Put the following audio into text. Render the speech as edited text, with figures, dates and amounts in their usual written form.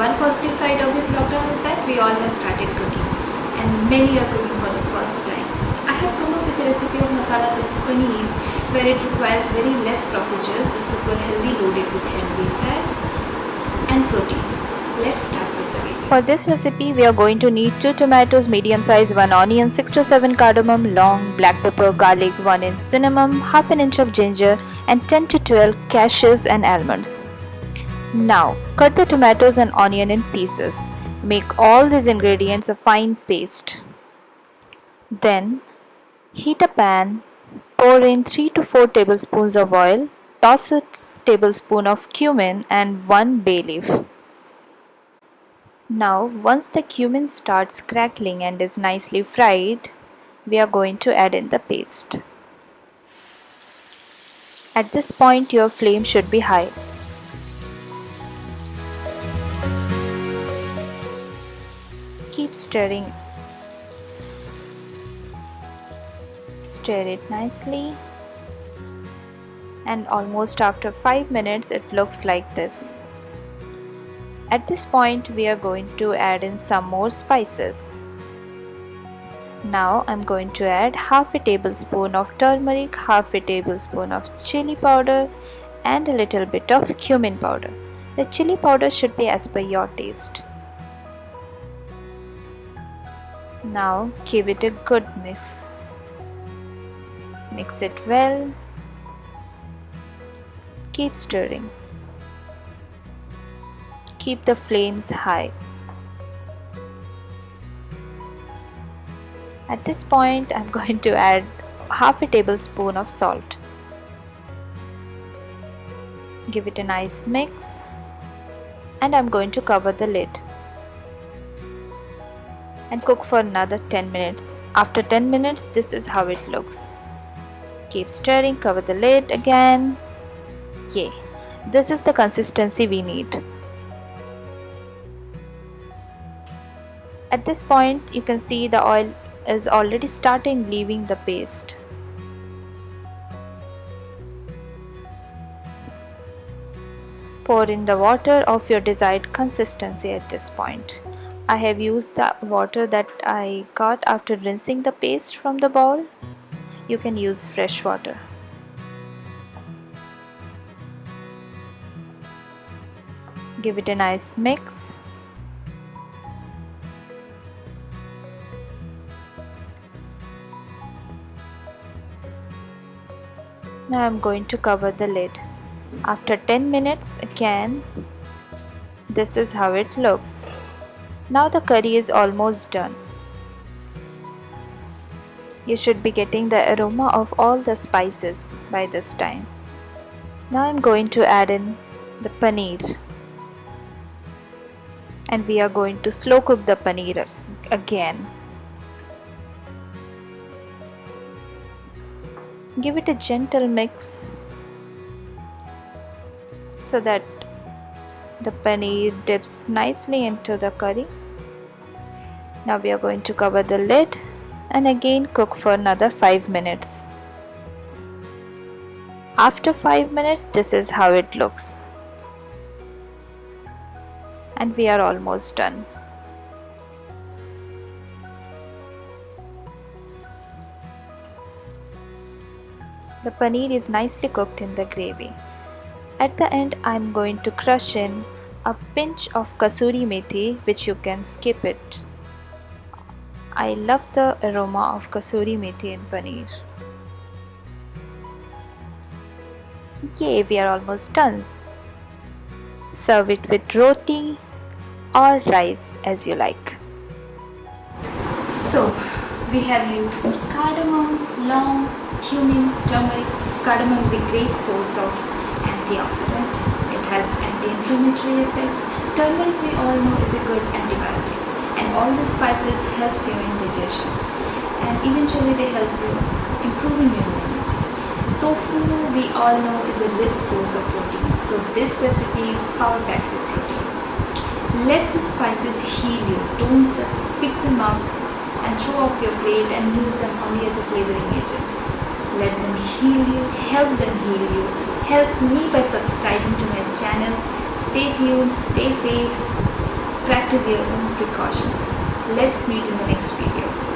One positive side of this lockdown is that we all have started cooking, and many are cooking for the first time. I have come up with a recipe of masala tofu paneer where it requires very less procedures, is super healthy, loaded with healthy fats and protein. Let's start with the video. For this recipe, we are going to need 2 tomatoes medium size, 1 onion, 6 to 7 cardamom long, black pepper, garlic, 1 inch cinnamon, half an inch of ginger, and 10 to 12 cashews and almonds. Now, cut the tomatoes and onion in pieces. Make all these ingredients a fine paste. Then, heat a pan, pour in 3 to 4 tablespoons of oil, toss a tablespoon of cumin and 1 bay leaf. Now, once the cumin starts crackling and is nicely fried, we are going to add in the paste. At this point, your flame should be high. Keep stirring. Stir it nicely. And almost after 5 minutes, it looks like this. At this point, we are going to add in some more spices. Now I'm going to add half a tablespoon of turmeric, half a tablespoon of chili powder, and a little bit of cumin powder. The chili powder should be as per your taste. Now give it a good mix. Mix it well. Keep stirring. Keep the flames high. At this point, I'm going to add half a tablespoon of salt. Give it a nice mix, and I'm going to cover the lid and cook for another 10 minutes. After 10 minutes, this is how it looks. Keep stirring, cover the lid again. Yay! This is the consistency we need. At this point, you can see the oil is already starting leaving the paste. Pour in the water of your desired consistency at this point. I have used the water that I got after rinsing the paste from the bowl. You can use fresh water. Give it a nice mix. Now I'm going to cover the lid. After 10 minutes again, this is how it looks. Now the curry is almost done. You should be getting the aroma of all the spices by this time. Now I'm going to add in the paneer. And we are going to slow cook the paneer again. Give it a gentle mix so that the paneer dips nicely into the curry. Now we are going to cover the lid and again cook for another 5 minutes. After 5 minutes, this is how it looks. And we are almost done. The paneer is nicely cooked in the gravy. At the end, I am going to crush in a pinch of kasuri methi, which you can skip it. I love the aroma of kasuri methi in paneer. Yay, we are almost done. Serve it with roti or rice as you like. So, we have used cardamom, long, cumin, turmeric. Cardamom is a great source of antioxidant. It has anti-inflammatory effect. Turmeric we all know is a good antibiotic, and all the spices helps you in digestion, and eventually they helps you improving your immunity. Tofu we all know is a rich source of protein, so this recipe is power packed with protein. Let the spices heal you. Don't just pick them up and throw off your plate and use them only as a flavoring agent. Let them heal you, help them heal you. Help me by subscribing to my channel. Stay tuned, stay safe. practice your own precautions. Let's meet in the next video.